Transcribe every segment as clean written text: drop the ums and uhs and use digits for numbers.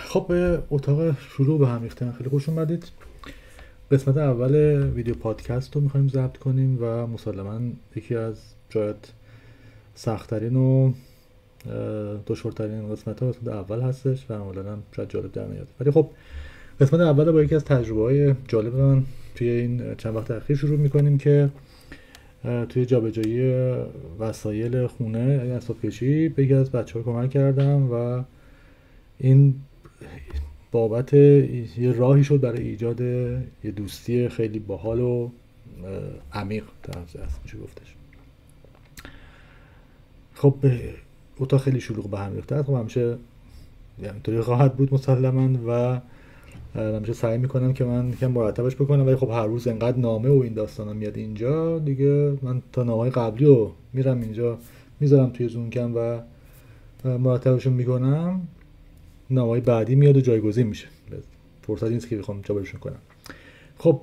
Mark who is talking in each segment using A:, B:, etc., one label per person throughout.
A: خب به اتاق شروع به هم ریختن خیلی خوش اومدید. قسمت اول ویدیو پادکست رو میخوایم ضبط کنیم و مسلما یکی از شاید سخت‌ترین و دشوارترین قسمت اول هستش و معمولا شاید جالب در نیاد. ولی خب قسمت اول با یکی از تجربه‌های جالب من توی این چند وقت اخیر شروع میکنیم که توی جابجایی وسایل خونه اسباب کشی به یکی از بچه‌ها کمک کردم و این بابت یه راهی شد برای ایجاد یه دوستی خیلی باحال و عمیق در میشه گفتش. خب اتاق خیلی شلوغ به هم ریخته است. خب همیشه اینطوری خواهد بود مسلما و همیشه سعی میکنم که من یکم مرتبش بکنم، ولی خب هر روز انقدر نامه و این داستانا میاد اینجا دیگه من تا نامه‌های قبلی رو میرم اینجا میذارم توی زونکم و مرتبشون میکنم، نامه‌های بعدی میاد و جایگزین میشه. فرصت نیست که بخوام جابجاشون کنم. خب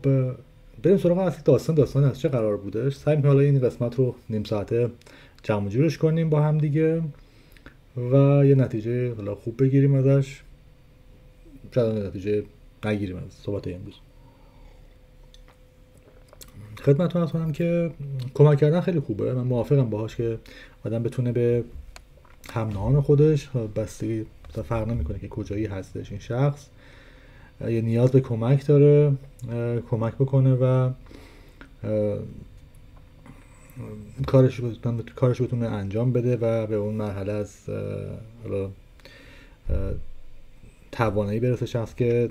A: بریم سراغ اصل داستان از چه قرار بودش. سعی می‌کنم حالا این قسمت رو نیم ساعته جمع و جورش کنیم با هم دیگه و یه نتیجه حالا خوب بگیریم ازش، شاید نتیجه نگیریم از صحبت امروز. خدمتتون عرض کنم که کمک کردن خیلی خوبه، من موافقم باهاش که آدم بتونه به هم نهان خودش، بستگی فرق نمی‌کنه که کجایی هستش این شخص، یه نیاز به کمک داره، کمک بکنه و کارش بتونه انجام بده و به اون مرحله از توانایی برسه شخص که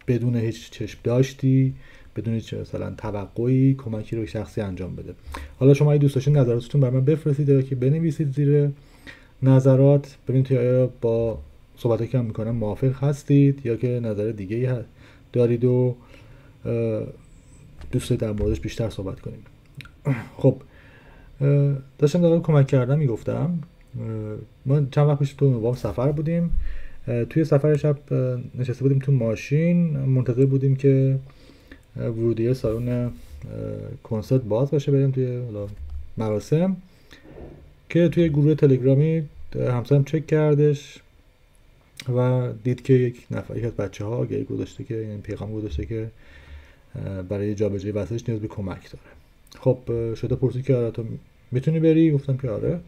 A: بدون هیچ چشم داشتی، بدون هیچ مثلا توقعی کمکی رو شخصی انجام بده. حالا شما اگه دوست داشتین نظراتتون برام بفرستید یا که بنویسید زیر نظرات، ببینید آیا با صحبتایی که من میکنم موافق هستید یا که نظر دیگه‌ای دارید و دوست دارید در موردش بیشتر صحبت کنیم. خب داشتم در کمک کردن میگفتم. ما چند وقت پیش تو نوام سفر بودیم. توی سفر شب نشسته بودیم تو ماشین، منتظر بودیم که ورودی سالن کنسرت باز باشه بریم توی مراسم، که توی گروه تلگرامی همسرم چک کردش و دید که یک از بچه‌ها آگهی گذاشته که این پیغام گذاشته که برای جابجایی وسایلش نیاز به کمک داره. خب شده پرسید که آره تو میتونی بری؟ گفتم که آره.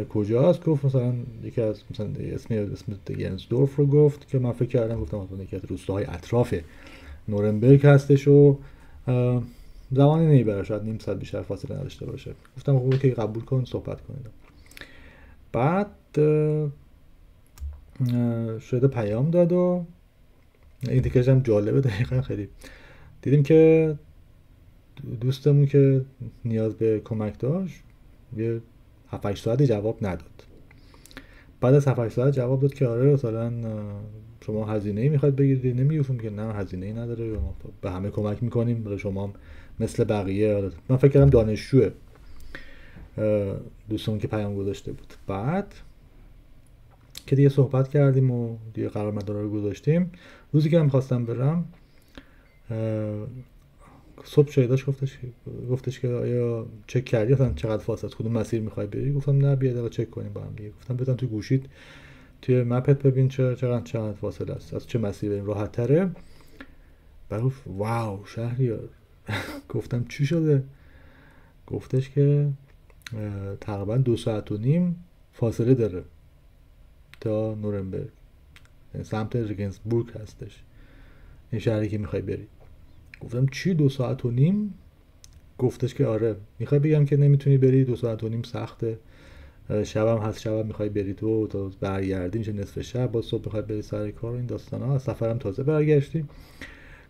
A: کجاست؟ گفت مثلا یکی از مثلا اسم دگنزدورف رو گفت که من فکر کردم، گفتم مثلا یکی از روستاهای اطراف نورنبرگ هستش و زمانی نمیبره، شاید نیم ساعت بیشتر فاصله نداشته باشه. گفتم خب که قبول کن صحبت کنید. بعد شده پیام داد و این تیکش هم جالبه، دقیقا خیلی دیدیم که دوستمون که نیاز به کمک داشت یه 7-8 ساعتی جواب نداد. بعد از 7-8 ساعت جواب داد که آره مثلا شما هزینه‌ای میخواید بگیرید؟ نمیگفتم که نه هزینه‌ای نداره، ما به همه کمک میکنیم، برای شما مثل بقیه. من فکر کردم دانشجوه دوستمون که پیام گذاشته بود. بعد که دیگه صحبت کردیم و دیگه قرار مدارا رو گذاشتیم، روزی که من خواستم برم صبح شایداش گفتش که آیا چک کردی مثلا چقدر فاصله از کدوم مسیر میخوای بری؟ گفتم نه بیا دقیقا چک کنیم با هم دیگه. گفتم بزن توی گوشیت توی مپت ببین چقدر فاصله است، از چه مسیر بریم راحت تره. بعد گفت واو شهریار. گفتم چی شده؟ گفتش که تقریبا 2.5 ساعت فاصله داره تا نورنبرگ، سمت رگنسبورگ هستش این شهری که میخوای بری. گفتم چی 2.5 ساعت؟ گفتش که آره میخوای بگم که نمیتونی بری، 2.5 ساعت سخته، شبم هست، شبم میخوای بری تو تا برگردی میشه نصف شب، با صبح میخوای بری سر کار، این داستانا، از سفرم تازه برگشتی.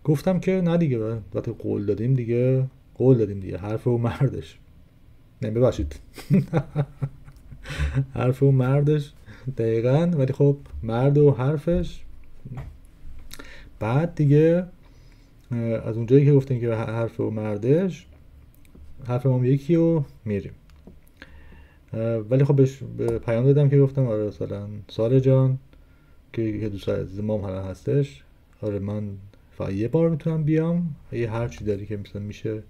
A: گفتم که نه دیگه وقتی قول دادیم دیگه حرف و مردش. نه ببخشید حرف و مردش دقیقاً، ولی خب مرد و حرفش. بعد دیگه از اونجایی که گفتیم که حرف و مردش، حرف ما یکی و میریم. ولی خب بهش پیام دادم که گفتم آره مثلا ساره جان که دوست عزیز مام حالا هستش، آره من فقط یه بار میتونم بیام، یه هر چی داری که مثلا میشه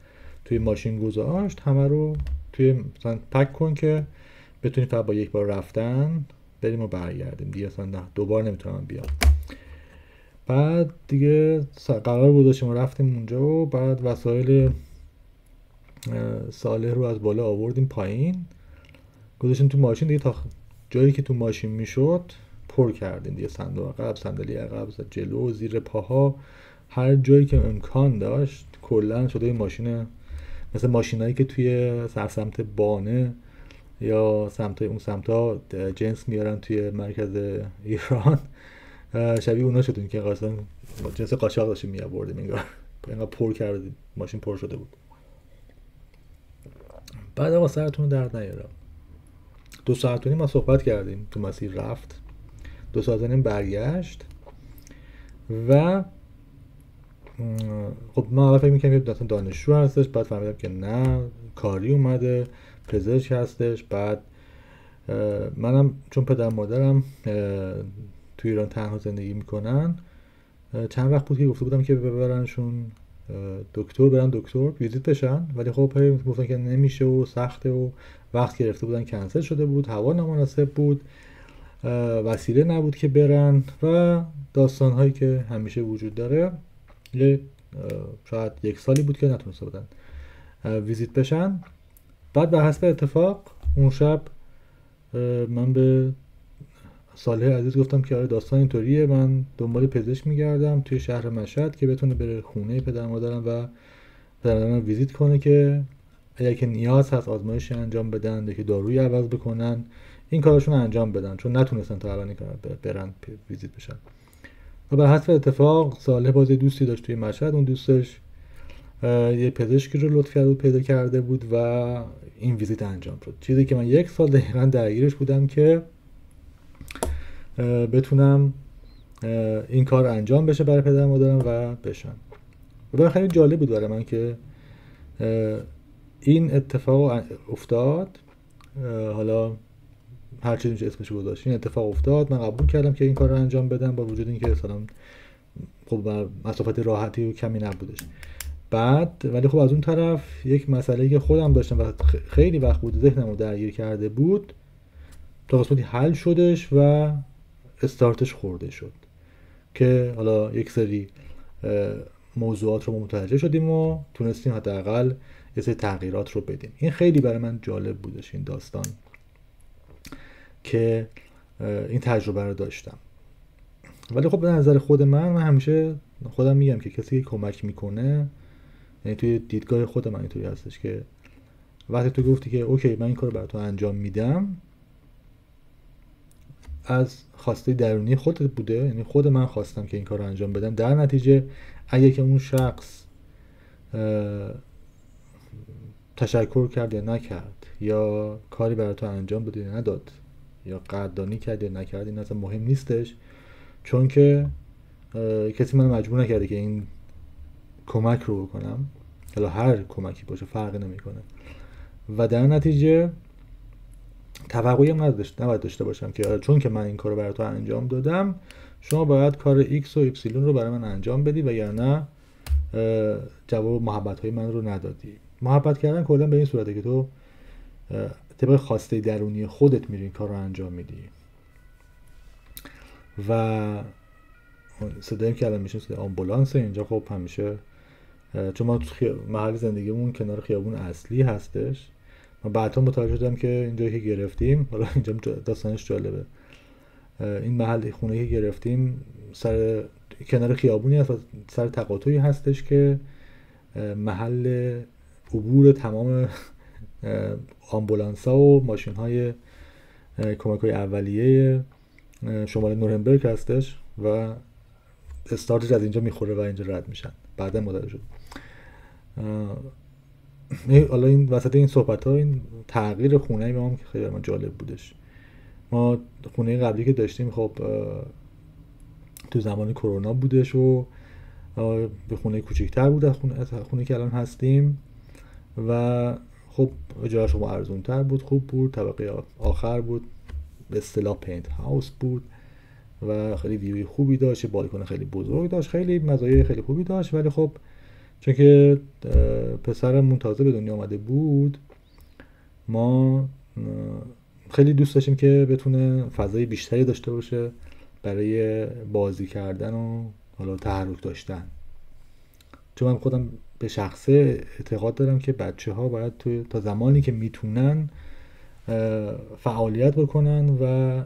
A: توی ماشین گذاشت همه رو توی مثلا پک کن که بتونی فقط با یک بار رفتن بریم و برگردیم دیگه، اصلا نه دوبار نمیتونم بیام. بعد دیگه قرار گذاشتیم و رفتیم اونجا و بعد وسایل صالح رو از بالا آوردیم پایین، گذاشتیم تو ماشین دیگه، تا جایی که تو ماشین میشد پر کردیم دیگه، صندوق عقب، صندلی عقب، جلو، زیر پاها، هر جایی که امکان داشت. کلا شده این ماشین مثل ماشینایی که توی سمت بانه یا سمت اون سمتا جنس میارن توی مرکز ایران، شبیه اونا شدیم که اصلا جنس قاچاق داشتیم میآوردیم، انگار پر کردیم، ماشین پر شده بود. بعد آقا سرتون درد نیارم، 2 ساعت و نیم ما صحبت کردیم تو مسیر رفت، 2 ساعت و نیم برگشت و خب من اول فکر می‌کردم یه دانشجو هستش، بعد فهمیدم که نه، کاری اومده، پزشک هستش. بعد منم چون پدر مادرم تو ایران تنها زندگی میکنن، چند وقت بود که گفته بودم که ببرنشون دکتر، برن دکتر ویزیت بشن، ولی خب گفتن که نمیشه و سخته و وقت گرفته بودن، کنسل شده بود، هوا نامناسب بود، وسیله نبود که برن و داستان هایی که همیشه وجود داره. شاید 1 سالی بود که نتونسته بودن ویزیت بشن. بعد به حسب اتفاق اون شب من به صالح عزیز گفتم که آره داستان اینطوریه، من دنبال پزشک میگردم توی شهر مشهد که بتونه بره خونه پدر مادرم و پدر مادرم ویزیت کنه که اگر که نیاز هست آزمایش انجام بدن یا که دارویی عوض بکنن، این کارشون انجام بدن، چون نتونستن تا الان برن ویزیت بشن. و به حسب اتفاق صالح باز دوستی داشت توی مشهد، اون دوستش یه پزشکی رو لطف کرده بود پیدا کرده بود و این ویزیت انجام شد، چیزی که من 1 سال دقیقاً درگیرش بودم که بتونم این کار انجام بشه برای پدر مادرم و بشن. و خیلی جالب بود برای من که این اتفاق افتاد. حالا هر چیزی میشه اسمش گذاشت، این اتفاق افتاد، من قبول کردم که این کار رو انجام بدم، با وجود اینکه مثلا خب مسافت راحتی و کمی نبودش. بعد ولی خب از اون طرف یک مسئله که خودم داشتم و خیلی وقت بود ذهنمو درگیر کرده بود، تا قسمتی حل شدش و استارتش خورده شد که حالا یک سری موضوعات رو متوجه شدیم و تونستیم حداقل یه سری تغییرات رو بدیم. این خیلی برای من جالب بودش این داستان که این تجربه رو داشتم. ولی خب به نظر خود من همیشه خودم میگم که کسی که کمک میکنه، یعنی توی دیدگاه خود من اینطوری هستش که وقتی تو گفتی که اوکی من این کارو برای تو انجام میدم، از خواسته درونی خودت بوده، یعنی خود من خواستم که این کار رو انجام بدم. در نتیجه اگه که اون شخص تشکر کرد یا نکرد، یا کاری برای تو انجام داد یا نداد، یا قدردانی کرد یا نکرد، این اصلا مهم نیستش، چون که کسی من مجبور نکرده که این کمک رو بکنم، حالا هر کمکی باشه فرقی نمیکنه. و در نتیجه توقعی هم نباید داشته باشم که چون که من این کارو برای تو انجام دادم شما باید کار X و Y رو برای من انجام بدی و یا نه جواب محبت‌های من رو ندادی. محبت کردن کلا به این صورته که تو طبق خواسته درونی خودت میری این کار رو انجام میدی. و صدایی که الان میشه صدای آمبولانس اینجا، خب همیشه چون ما محل زندگیمون کنار خیابون اصلی هستش، من بعدا متوجه شدم که اینجایی که گرفتیم، حالا اینجا داستانش جالبه، این محل خونه که گرفتیم سر کنار خیابونی هست و سر تقاطعی هستش که محل عبور تمام آمبولانس‌ها و ماشین‌های کمک‌های اولیه شمال نورنبرگ هستش و استارتش از اینجا میخوره و اینجا رد میشن. بعدا متوجه شد. حالا این وسط این صحبت‌ها این تغییر خونه ما هم که خیلی من جالب بودش. ما خونه قبلی که داشتیم خب تو زمان کرونا بودش و به خونه کوچیک‌تر بود از خونه که الان هستیم و خب اجاره‌ش هم ارزان‌تر بود، خوب بود، طبقه آخر بود، به اصطلاح پنت هاوس بود و خیلی ویوی خوبی داشت، بالکن خیلی بزرگ داشت، خیلی مزایای خیلی خوبی داشت. ولی خب چون که پسرمون تازه به دنیا آمده بود، ما خیلی دوست داشتیم که بتونه فضای بیشتری داشته باشه برای بازی کردن و حالا تحرک داشتن، چون من خودم به شخصه اعتقاد دارم که بچه ها باید تا زمانی که میتونن فعالیت بکنن و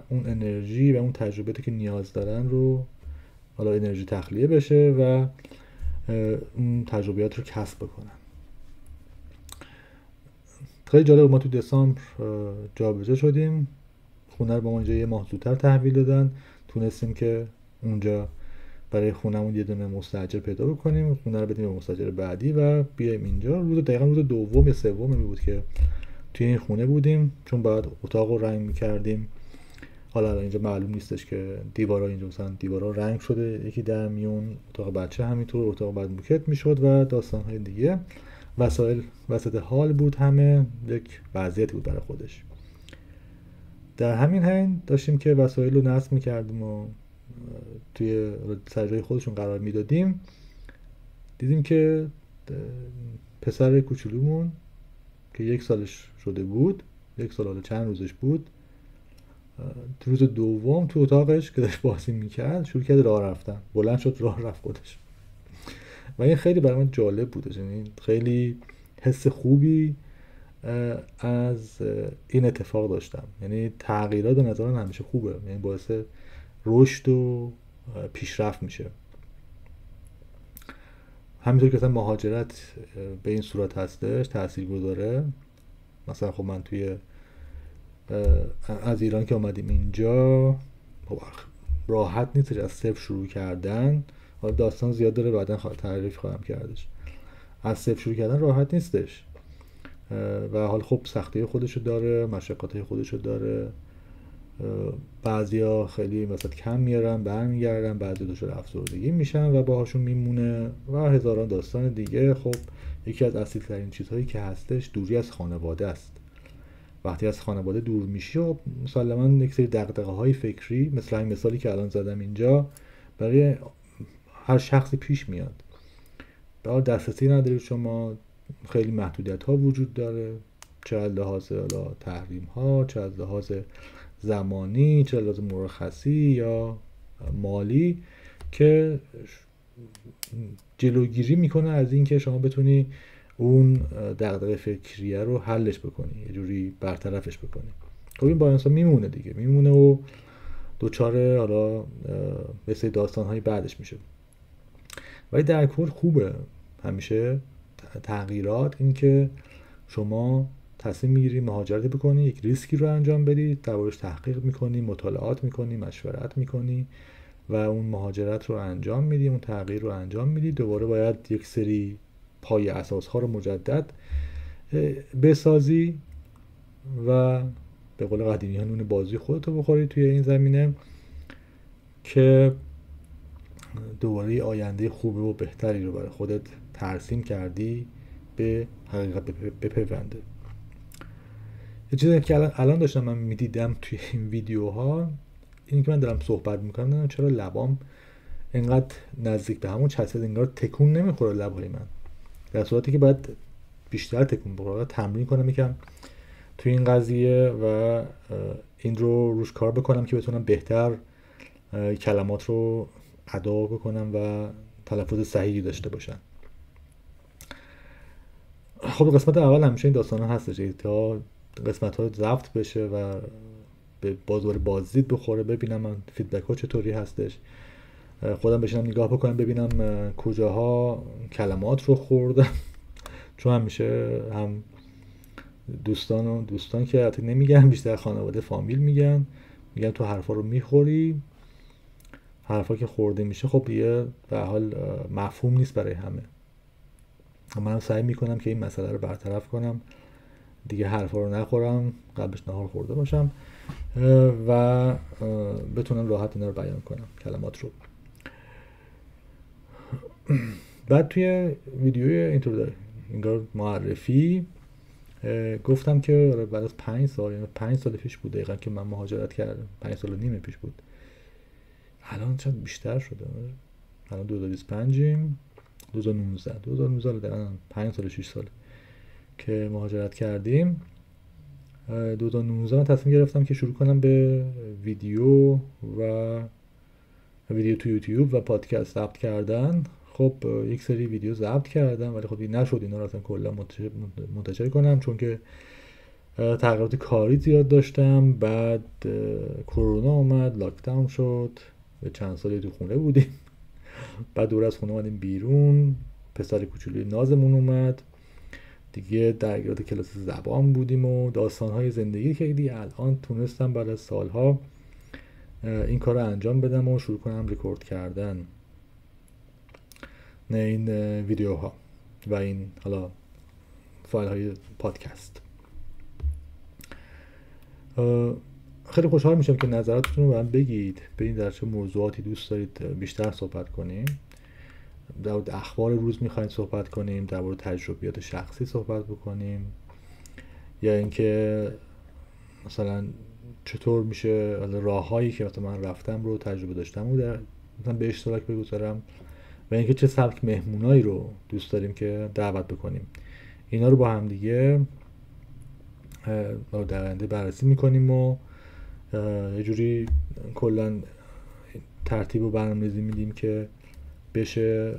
A: اون انرژی و اون تجربیاتی که نیاز دارن رو حالا انرژی تخلیه بشه و اون تجربیات رو کسب بکنن. خیلی جالب، ما تو دسامبر جابجا شدیم، خونه رو با ما اینجا یه ماه زودتر تحویل دادن، تونستیم که اونجا برای خونمون یه دونه مستاجر پیدا بکنیم، خونه رو بدیم به مستاجر بعدی و بیایم اینجا. دقیقا روز دوم یا سوم بود که توی این خونه بودیم، چون باید اتاق رو رنگ میکردیم. حالا اینجا معلوم نیستش که دیوارا اینجا مثلا دیوارا رنگ شده یکی در میون، اتاق بچه همینطور، اتاق بعد موکت میشد و داستانهای دیگه. وسایل وسط حال بود، همه یک وضعیتی بود برای خودش. در همین حین داشتیم که وسایل رو نصب میکردیم و توی سر جای خودشون قرار میدادیم، دیدیم که پسر کوچولومون که 1 سالش شده بود، 1 سال حالا چند روزش بود، تو روز دوم تو اتاقش که داشت بازی میکرد شروع کرد راه رفتن، بلند شد راه رفت خودش. و این خیلی برای من جالب بود، یعنی خیلی حس خوبی از این اتفاق داشتم. یعنی تغییرات به نظر من همیشه خوبه، یعنی باعث رشد و پیشرفت میشه. همینطور که مثلا مهاجرت به این صورت هستش تأثیر گذاره. مثلا خب من توی از ایران که اومدیم اینجا راحت نیستش از صفر شروع کردن، حالا داستان زیاد داره بعدا تعریف خواهم کردش. از صفر شروع کردن راحت نیستش و حال خب سختی خودشو داره، مشقت‌های خودشو داره. بعضیا خیلی مثلا کم میارن برمیگردن، بعضی دچار افسردگی میشن و باهاشون میمونه و هزاران داستان دیگه. خب یکی از اصلی ترین چیزهایی که هستش دوری از خانواده است. وقتی از خانواده دور میشی و مسلماً یک سری دغدغه‌های فکری مثل این مثالی که الان زدم اینجا برای هر شخصی پیش میاد. به حال دسترسی ندارید شما، خیلی محدودیت ها وجود داره، چه از لحاظ تحریم ها، چه از لحاظ زمانی، چه از لحاظ مرخصی یا مالی، که جلوگیری میکنه از اینکه شما بتونی اون دغدغه فکریه رو حلش بکنی، یه جوری برطرفش بکنی. خب این با انسان میمونه دیگه، میمونه و دوچاره حالا به سری داستان‌های بعدش میشه. ولی در کل خوبه همیشه تغییرات، این که شما تصمیم میگیری مهاجرت بکنی، یک ریسکی رو انجام بدی، دربارش تحقیق میکنی، مطالعات میکنی، مشورت میکنی و اون مهاجرت رو انجام میدی، اون تغییر رو انجام میدی. دوباره باید یک سری پای اساس ها رو مجدد بسازی و به قول قدیمی ها نون بازی خودتو بخوری توی این زمینه که دوباره آینده خوب و بهتری رو برای خودت ترسیم کردی به حقیقت بپیونده. یه چیزی که الان داشتم من میدیدم توی این ویدیوها، این که من دارم صحبت میکنم چرا لبام اینقدر نزدیک به همون چسبید، انگار تکون نمیخوره لبای من، در صورتی که باید بیشتر تکون بخوره. تمرین کنم یکم توی این قضیه و این رو روش کار بکنم که بتونم بهتر کلمات رو ادا بکنم و تلفظ صحیحی داشته باشن. خب قسمت اول همیشه این داستان ها هستش تا قسمت ها ضبط بشه و به بازدید بخوره، ببینم من فیدبک ها چطوری هستش، خودم بشینم نگاه بکنم ببینم کجاها کلمات رو خوردم. چون همیشه هم دوستان که حتی نمیگن، بیشتر خانواده فامیل میگن تو حرفا رو میخوری، حرفا که خورده میشه خب یه به حال مفهوم نیست برای همه. من سعی میکنم که این مسئله رو برطرف کنم دیگه، حرفا رو نخورم، قبلش نهار خورده باشم و بتونم راحت اینا رو بیان کنم کلمات رو. بعد توی ویدیوی انگار معرفی گفتم که بعد از 5 سال، یعنی 5 سال پیش بود دقیقا که من مهاجرت کردم، 5 سال و نیم پیش بود، الان چند بیشتر شده، الان 2025یم، 2019 دقیقا 5 سال 6 سال که مهاجرت کردیم. 2019 من تصمیم گرفتم که شروع کنم به ویدیو تو یوتیوب و پادکست ضبط کردن. خب یک سری ویدیو ضبط کردم ولی خب نشد اینا رو اصلا کلا منتشر کنم، چون که تغییرات کاری زیاد داشتم. بعد کرونا اومد، لاکداون شد، به چند سالی تو خونه بودیم. بعد دور از خونه اومدیم بیرون، پسر کوچولوی نازمون اومد دیگه، درگیرات کلاس زبان بودیم و داستانهای زندگی که دیگه الان تونستم بعد از سالها این کار رو انجام بدم و شروع کنم رکورد کردن این ویدیوها و این حالا فایل های پادکست. خیلی خوشحال میشم که نظراتتون رو برام بگید، ببینید در چه موضوعاتی دوست دارید بیشتر صحبت کنیم. در مورد اخبار روز میخواید صحبت کنیم، در مورد تجربیات شخصی صحبت بکنیم، یا اینکه مثلا چطور میشه راههایی که مثلا من رفتم رو تجربه داشتم و در مثلا به اشتراک بگذارم، و اینکه چه سبک مهمونایی رو دوست داریم که دعوت بکنیم. اینا رو با هم دیگه در آینده بررسی میکنیم و یه جوری کلا ترتیب و برنامه‌ریزی میدیم که بشه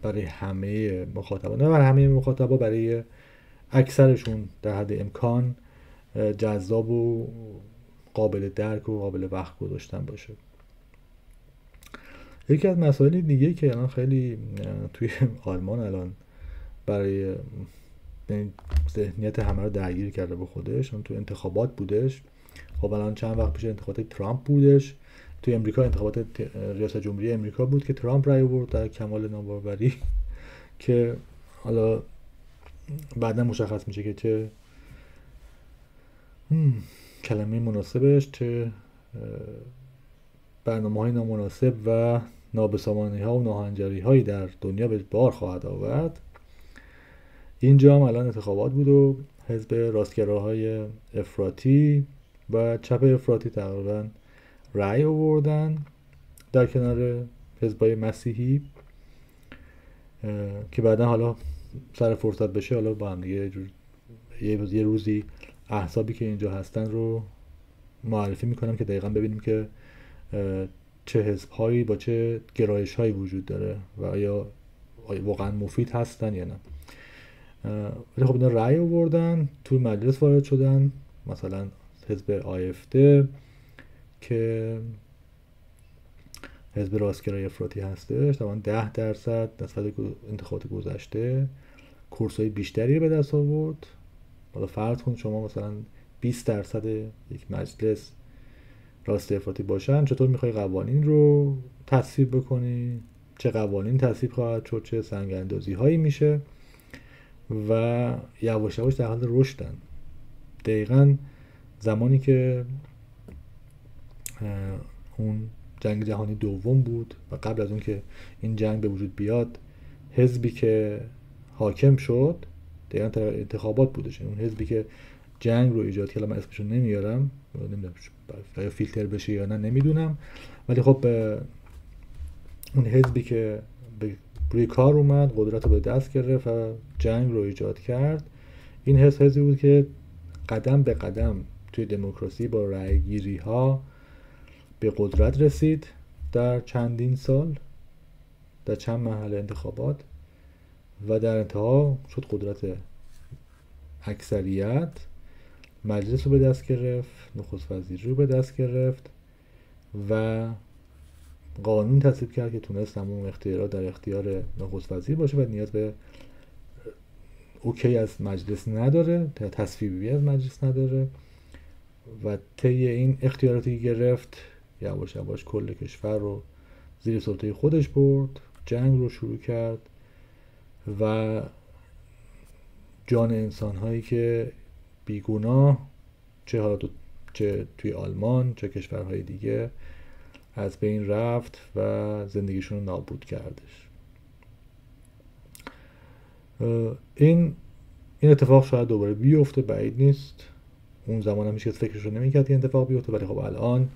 A: برای همه مخاطبا، نه برای همه مخاطبا، برای اکثرشون در حد امکان جذاب و قابل درک و قابل وقت گذاشتن باشه. یکی از مسائل دیگه که الان خیلی توی آلمان الان برای ذهنیت همه رو درگیر کرده به خودش، اون تو انتخابات بودش. خب الان چند وقت پیش انتخابات ترامپ بودش. توی امریکا انتخابات ریاست جمهوری امریکا بود که ترامپ رای آورد در کمال ناباوری که حالا بعدا مشخص میشه که چه کلمه مناسبش، چه برنامه‌های نامناسب و نابسامانی‌ها و ناهنجاری‌هایی در دنیا به بار خواهد آورد. اینجا هم الان انتخابات بود و حزب راستگراهای افراطی و چپ افراطی تقریبا رأی آوردن در کنار حزبای مسیحی که بعدا حالا سر فرصت بشه حالا با هم دیگه یه روزی احزابی که اینجا هستن رو معرفی میکنم که دقیقا ببینیم که چه حزب‌هایی با چه گرایش‌هایی وجود داره و آیا واقعا مفید هستن یا نه. ولی خب اینا رأی آوردن، توی مجلس وارد شدن. مثلا حزب آیفده که حزب راستگرای افراطی هستش، طبعا 10% نسبت انتخابات گذشته کرسای بیشتری رو به دست آورد. حالا فرض کن شما مثلا 20% یک مجلس راست افراطی باشن، چطور میخوای قوانین رو تصویب بکنی؟ چه قوانین تصویب خواهد شد؟ چه سنگ اندازی هایی میشه؟ و یواش یواش در حال رشدن. دقیقاً زمانی که اون جنگ جهانی دوم بود و قبل از اون که این جنگ به وجود بیاد، حزبی که حاکم شد دقیقاً انتخابات بودش. اون حزبی که جنگ رو ایجاد کرد، من اسمشو نمیارم، نمیدونم یا فیلتر بشه یا نه نمیدونم، ولی خب اون حزبی که روی کار اومد، قدرت رو به دست گرفت و جنگ رو ایجاد کرد، این حزبی بود که قدم به قدم توی دموکراسی با رأی‌گیری ها به قدرت رسید در چندین سال، در چند مرحله انتخابات، و در انتها شد قدرت اکثریت، مجلس رو به دست گرفت، نخست وزیری رو به دست گرفت و قانون تصویب کرد که تونست تمام اختیارات در اختیار نخست وزیر باشه و نیاز به اوکی از مجلس نداره، تصویبی از مجلس نداره، و طی این اختیاراتی که گرفت یواش یواش کل کشور رو زیر سلطه خودش برد، جنگ رو شروع کرد و جان انسان هایی که بیگناه، چه توی آلمان چه کشورهای دیگه، از بین رفت و زندگیشون رو نابود کردش. این اتفاق شاید دوباره بیفته، بعید نیست. اون زمان هم هیچکس فکرش رو نمی‌کرد که اتفاق بیفته، ولی خب الان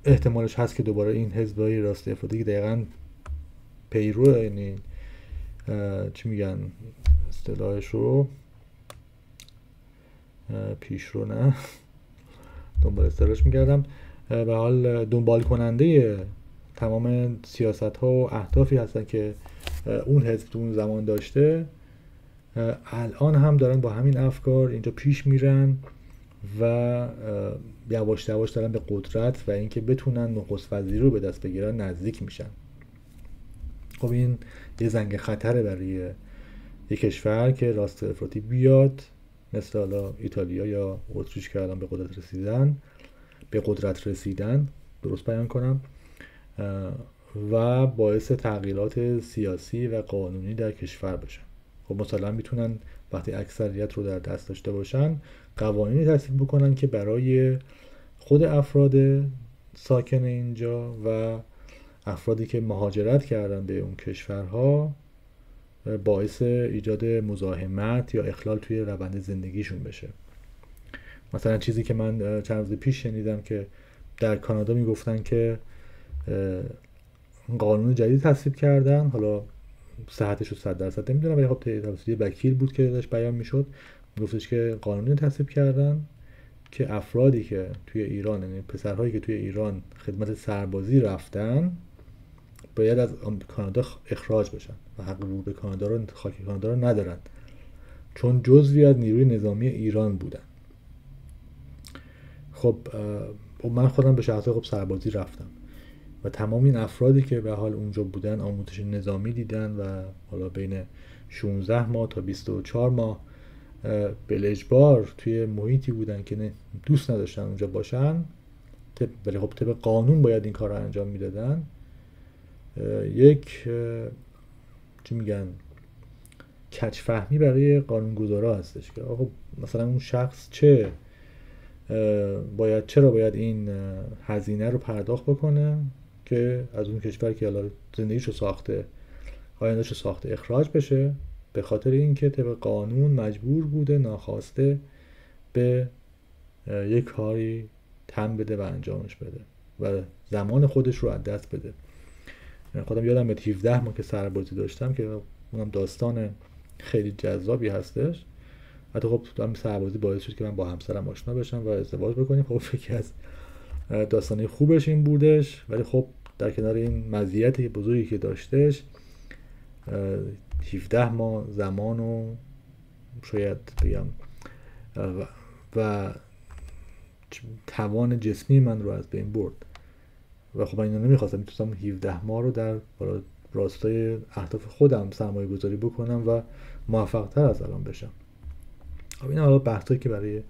A: احتمالش هست که دوباره این حزبای راست افراطی که دقیقاً پیرو، یعنی چی میگن اصطلاحش رو، پیشرو نه دنبال اصطلاحش می‌کردم، به حال دنبال کننده تمام سیاست‌ها و اهدافی هستن که اون حزب تو اون زمان داشته. الان هم دارن با همین افکار اینجا پیش میرن و یواش یواش دارن به قدرت و اینکه بتونن نخست وزیری رو به دست بگیرن نزدیک میشن. خب این یه زنگ خطره برای یک کشور که راست افراطی بیاد، مثل حالا ایتالیا یا اتریش که الان به قدرت رسیدن درست بیان کنم، و باعث تغییرات سیاسی و قانونی در کشور بشن. خب مثلا میتونن وقتی اکثریت رو در دست داشته باشن قوانینی تصویب بکنن که برای خود افراد ساکن اینجا و افرادی که مهاجرت کردن به اون کشورها باعث ایجاد مزاحمت یا اخلال توی روند زندگیشون بشه. مثلا چیزی که من چند روز پیش شنیدم که در کانادا میگفتن که قانون جدید تصویب کردن، حالا صحتش رو 100% نمیدونم ولی خب توسط یه وکیل بود که داشت بیان میشد، میگفتش که قانونی تصویب کردن که افرادی که توی ایران، یعنی پسرهایی که توی ایران خدمت سربازی رفتن، باید از کانادا اخراج بشن و حق ورود به کانادا رو، خاک کانادا رو ندارن، چون جزوی از نیروی نظامی ایران بودن. خب من خودم به شخصه خب سربازی رفتم و تمام این افرادی که به حال اونجا بودن آموزش نظامی دیدن و حالا بین 16 ماه تا 24 ماه بالاجبار توی محیطی بودن که دوست نداشتن اونجا باشن، ولی خب طبق قانون باید این کار رو انجام میدادن. یک چی میگن کج فهمی برای قانونگذارا هستش که آقا مثلا اون شخص چرا باید این هزینه رو پرداخت بکنه که از اون کشور که حالا زندگیشو ساخته، آیندهشو ساخته، اخراج بشه، به خاطر اینکه طبق قانون مجبور بوده ناخواسته به یک کاری تن بده و انجامش بده و زمان خودش رو از دست بده. خودم یادم 17 ماه که سربازی داشتم که اونم داستان خیلی جذابی هستش. حتی خب همین سربازی باعث شد که من با همسرم آشنا بشم و ازدواج بکنیم. خب یکی از داستانه خوبش این بودش، ولی خب در کنار این مزیت بزرگی که داشتش 17 ماه زمان و شاید بگم و توان جسمی من رو از بین برد و خب من اینو نمیخواستم. میتونستم 17 ماه رو در راستای اهداف خودم سرمایه گذاری بکنم و موفق تر از الان بشم. خب این حالا بحثایی که برای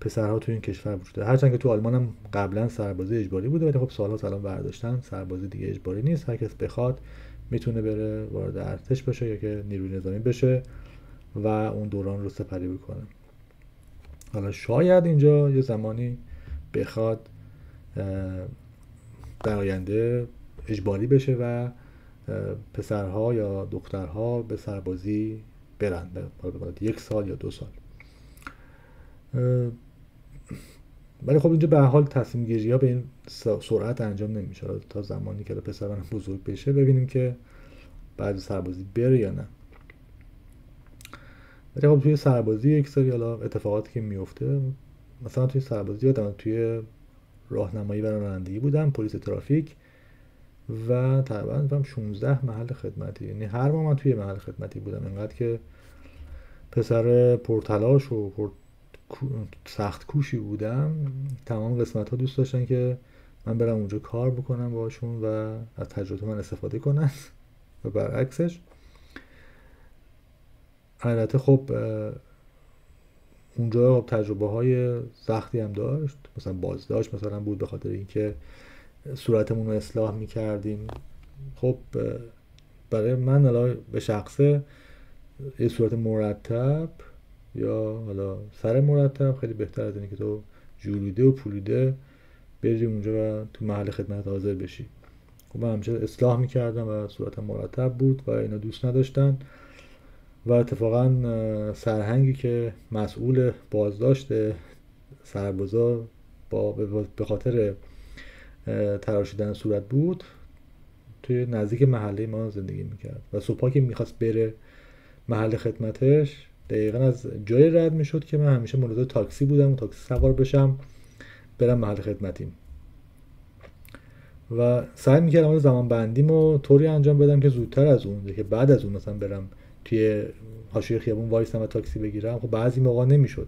A: پسرها توی این کشور وجود داره. هرچند که تو آلمان هم قبلا سربازی اجباری بوده ولی خب سال‌ها الان برداشتن سربازی دیگه اجباری نیست، هر کس بخواد میتونه بره وارد ارتش بشه یا که نیروی نظامی بشه و اون دوران رو سپری بکنه. حالا شاید اینجا یه زمانی بخواد در آینده اجباری بشه و پسرها یا دخترها به سربازی برن به 1 سال یا 2 سال. ولی خب اینجا به حال تصمیم گیری ها به این سرعت انجام نمیشه تا زمانی که پسر من بزرگ بشه ببینیم که بعد سربازی بره یا نه. ولی خب توی سربازی یک سری حالا اتفاقاتی که میفته، مثلا توی سربازی یادم توی راهنمایی و رانندگی بودم، پلیس ترافیک، و تقریبا 16 محل خدمتی، یعنی هر ماه من توی محل خدمتی بودم. انقدر که پسر پرتلاش و سخت کوشی بودم، تمام قسمت ها دوست داشتن که من برم اونجا کار بکنم باشون و از تجربه من استفاده کنن و برعکسش. البته خب اونجا تجربه های سختی هم داشت، مثلا بازداشت مثلا بود به خاطر اینکه صورتمون رو اصلاح میکردیم. خب برای من حالا به شخصه یه صورت مرتب یا حالا سر مرتب خیلی بهتر از اینه که تو جولیده و پولیده بری اونجا و تو محل خدمت حاضر بشی. خب من همیشه اصلاح میکردم و صورتم مرتب بود و اینا دوست نداشتن و اتفاقا سرهنگی که مسئول بازداشت سربازا به خاطر تراشیدن صورت بود توی نزدیک محله ما زندگی میکرد و صبحا که میخواست بره محل خدمتش دقیقا از جای رد میشد که من همیشه منتظر تاکسی بودم و تاکسی سوار بشم برم محل خدمتیم و سعی میکردم زمان بندیمو طوری انجام بدم که زودتر از اون، که بعد از اون مثلا برم توی حاشیه خیابون وایسم و تاکسی بگیرم. خب بعضی موقع نمیشد،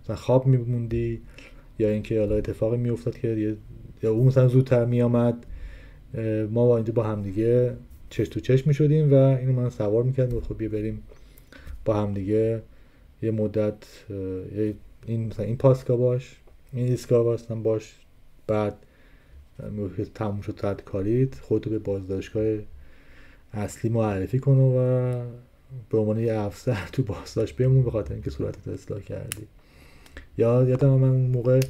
A: مثلا خواب میموندی یا اینکه حالا اتفاقی میافتاد که یا اون مثلا زودتر میامد، ما با اینجا با همدیگه چش تو چش میشدیم و اینو من سوار میکردم خب بیا بریم با همدیگه یه مدت این مثلا این پاسکا باش، این ایستگاه واسطم باش، بعد موقع تموم شد ساعت کاریت خودتو به بازداشتگاه اصلی معرفی کن و به عنوان یه افسر تو بازداشت بمون به خاطر اینکه صورتت اصلاح کردی. یا یادم من اون موقع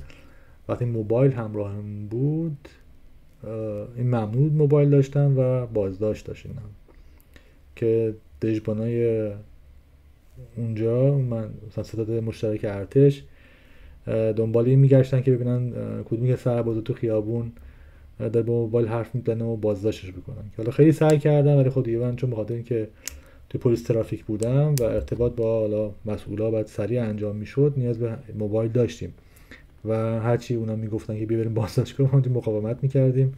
A: وقتی موبایل همراهم بود این ممنوع موبایل داشتم و بازداشت داشتم که دژبانای اونجا من مثلا ستاد مشترک ارتش دنبال این میگشتن که ببینن کدومی که سرباز تو خیابون داره با موبایل حرف میزنه و بازداشتش بکنن. که حالا خیلی سعی کردم ولی خود من چون بخاطر اینکه تو پلیس ترافیک بودم و ارتباط با حالا مسئولا بعد سریع انجام میشد نیاز به موبایل داشتیم و هرچی اونا میگفتن که بریم بازداشتگاه ما مقاومت میکردیم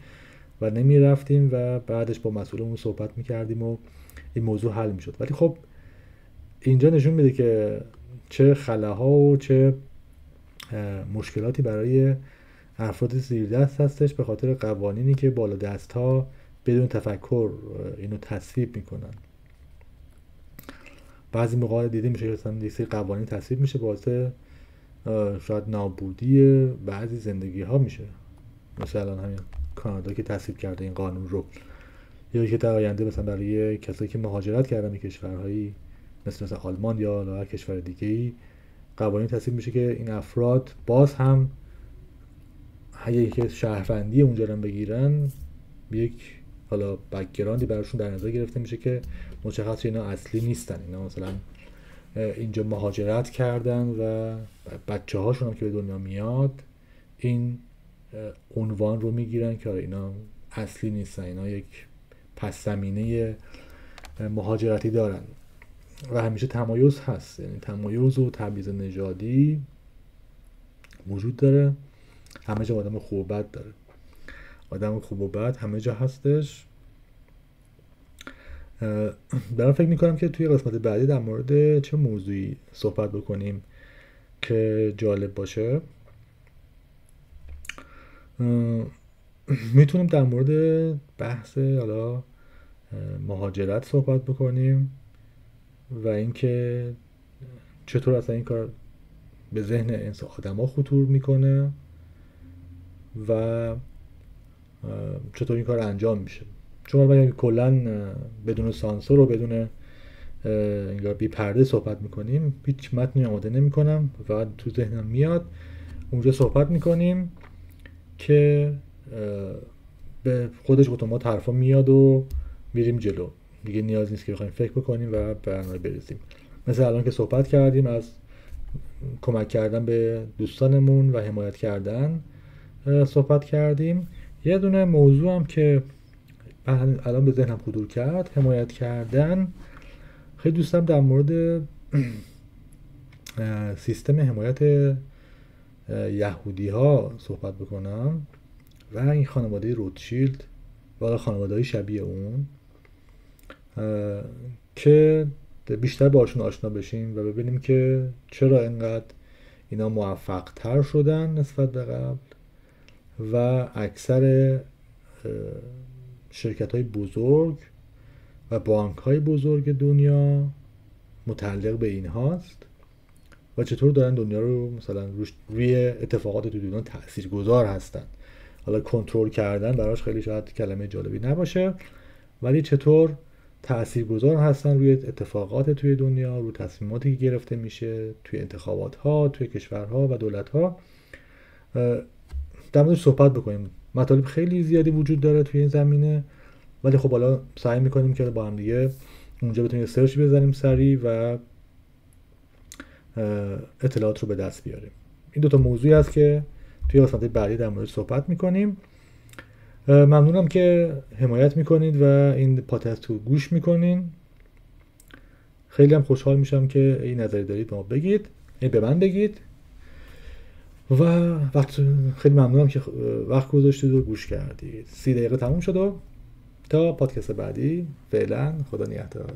A: و نمیرفتیم و بعدش با مسئولمون صحبت میکردیم و این موضوع حل میشد. ولی خب اینجا نشون میده که چه خلاها و چه مشکلاتی برای افراد زیردست هستش به خاطر قوانینی که بالا دست ها بدون تفکر اینو تصویب میکنن. بعضی موقع دیده میشه مثلا یه سری قوانین تصویب میشه باعث شاید نابودی بعضی زندگی ها میشه، مثلا الان همین کانادا که تصویب کرده این قانون رو، یا که در آینده مثلا برای کسایی که مهاجرت کردن به کشورهایی مثلا آلمان یا هر کشور دیگه‌ای قوانین تصویب میشه که این افراد باز هم اگه که شهروندی اونجا رو بگیرن یک حالا بک‌گراندی براشون در نظر گرفته میشه که مشخص اینا اصلی نیستن، اینا مثلا اینجا مهاجرت کردن و بچه هاشون هم که به دنیا میاد این عنوان رو میگیرن که اینا اصلی نیستن، اینا یک پس زمینه مهاجرتی دارن و همیشه تمایز هست، یعنی تمایز و تبعیض نژادی وجود داره، همه جا آدم خوب و بد داره، آدم خوب و بد همه جا هستش. برام فکر میکنم که توی قسمت بعدی در مورد چه موضوعی صحبت بکنیم که جالب باشه. میتونیم در مورد بحث حالا مهاجرت صحبت بکنیم و اینکه چطور اصلا این کار به ذهن انسان آدما خطور میکنه و چطور این کار انجام میشه. چون من کلا بدون سانسور و بدون انگار بی پرده صحبت میکنیم، هیچ متنی آماده نمیکنم و تو ذهنم میاد اونجا صحبت میکنیم که به خودش اتومات حرفا میاد و میریم جلو، دیگه نیاز نیست که بخوایم فکر بکنیم و برنامه بریزیم. مثل الان که صحبت کردیم از کمک کردن به دوستانمون و حمایت کردن صحبت کردیم. یه دونه موضوع هم که الان به ذهنم خطور کرد، حمایت کردن، خیلی دوستم در مورد سیستم حمایت یهودی ها صحبت بکنم و این خانواده روتشیلد و خانواده شبیه اون که بیشتر باشون آشنا بشیم و ببینیم که چرا اینقدر اینا موفق تر شدن نسبت به قبل و اکثر شرکت های بزرگ و بانک های بزرگ دنیا متعلق به این هاست و چطور دارن دنیا رو مثلا روی اتفاقات تو دنیا تاثیرگذار هستن. حالا کنترل کردن براش خیلی شاید کلمه جالبی نباشه، ولی چطور تاثیرگذار هستن روی اتفاقات توی دنیا، روی تصمیماتی که گرفته میشه توی انتخابات ها، توی کشورها و دولت ها. در موردش صحبت بکنیم. مطالب خیلی زیادی وجود داره توی این زمینه، ولی خب حالا سعی میکنیم که با هم دیگه اونجا بتونیم سرچ بزنیم سریع و اطلاعات رو به دست بیاریم. این دوتا موضوعی هست که توی قسمت بعدی در مورد صحبت میکنیم. ممنونم که حمایت میکنید و این پادکست رو گوش میکنین. خیلی هم خوشحال میشم که این نظری دارید به ما بگید، به من بگید. و خیلی ممنونم که وقت گذاشتید و گوش کردید. 30 دقیقه تموم شد و تا پادکست بعدی فعلا خدا نگهدار.